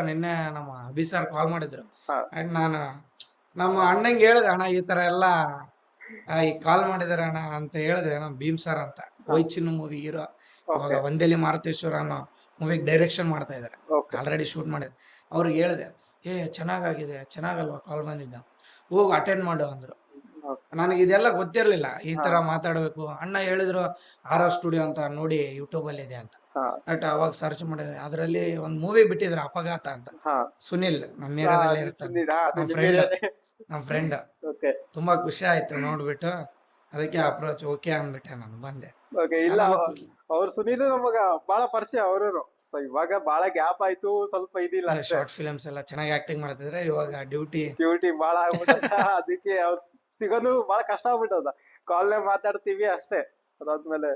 ನಿನ್ನೆ ನಮ್ಮ Abhi sir call ಮಾಡಿದ್ರು. ಹಾ. ಅಂಡ್ ನಾನು ನಮ್ಮ ಅಣ್ಣಂಗೆ ಹೇಳಿದೆ, ಅಣ್ಣ ಈ ತರ ಎಲ್ಲ ಈಗ ಕಾಲ್ ಮಾಡಿದಾರೆ ಅಣ್ಣ ಅಂತ ಹೇಳಿದೆ. ನಮ್ಮ ಭೀಮ್ ಸರ್ ಅಂತ ವೈಚಿನ್ನು ಮೂವಿ ಹೀರೋ, ಅವಾಗ ಓಕೆ. ವಂದೇಲಿ ಮಾರುತೇಶ್ವರ ಅನ್ನೋ ಮೂವಿಗೆ ಡೈರೆಕ್ಷನ್ ಮಾಡ್ತಾ ಇದ್ದಾರೆ, ಓಕೆ. ಆಲ್ರೆಡಿ ಶೂಟ್ ಮಾಡಿದ್ರು. ಅವ್ರಿಗೆ ಹೇಳಿದೆ, ಚೆನ್ನಾಗಾಗಿದೆ, ಚೆನ್ನಾಗಲ್ವಾ ಕಾಲ್ ಬಂದಿದ್ದ, ಹೋಗಿ ಅಟೆಂಡ್ ಮಾಡು ಅಂದ್ರು. ನನಗೆ ಇದೆಲ್ಲ ಗೊತ್ತಿರ್ಲಿಲ್ಲ, ಈ ತರ ಮಾತಾಡ್ಬೇಕು. ಅಣ್ಣ ಹೇಳಿದ್ರು ಆರ್ ಆರ್ ಸ್ಟುಡಿಯೋ ಅಂತ, ನೋಡಿ ಯೂಟ್ಯೂಬ್ ಅಲ್ಲಿ ಇದೆ ಅಂತ. ಬಟ್ ಅವಾಗ ಸರ್ಚ್ ಮಾಡಿದೆ, ಅದರಲ್ಲಿ ಒಂದ್ ಮೂವಿ ಬಿಟ್ಟಿದ್ರು ಅಪಘಾತ ಅಂತ. ಸುನಿಲ್ ನಮ್ಮ ಏರಿಯಾದಲ್ಲೇ ಇರ್ತಾನೆ, ನಮ್ಮ ಫ್ರೆಂಡ್. ತುಂಬಾ ಖುಷಿ ಆಯ್ತು ನೋಡ್ಬಿಟ್ಟು, ಅದಕ್ಕೆ ಅಪ್ರೋಚ್ ಓಕೆ ಅಂದ್ಬಿಟ್ಟೆ, ನಾನು ಬಂದೆ. ಇಲ್ಲ, ಅವ್ರು ಸುನೀಲ್ ನಮಗ ಬಹಳ ಪರಿಚಯ ಅವರು. ಸೊ ಇವಾಗ ಬಹಳ ಗ್ಯಾಪ್ ಆಯ್ತು, ಸ್ವಲ್ಪ ಇದಿಲ್ಲ. ಶಾರ್ಟ್ ಫಿಲ್ಮ್ಸ್ ಎಲ್ಲ ಚೆನ್ನಾಗಿ ಆಕ್ಟಿಂಗ್ ಮಾಡ್ತಿದ್ರೆ, ಇವಾಗ ಡ್ಯೂಟಿ ಬಹಳ ಆಗ್ಬಿಟ್ಟದ. ಅದಕ್ಕೆ ಅವ್ರು ಸಿಗೋದು ಬಹಳ ಕಷ್ಟ ಆಗ್ಬಿಟ್ಟದ. ಕಾಲ್ನೇ ಮಾತಾಡ್ತೀವಿ ಅಷ್ಟೇ, ಅದಾದ್ಮೇಲೆ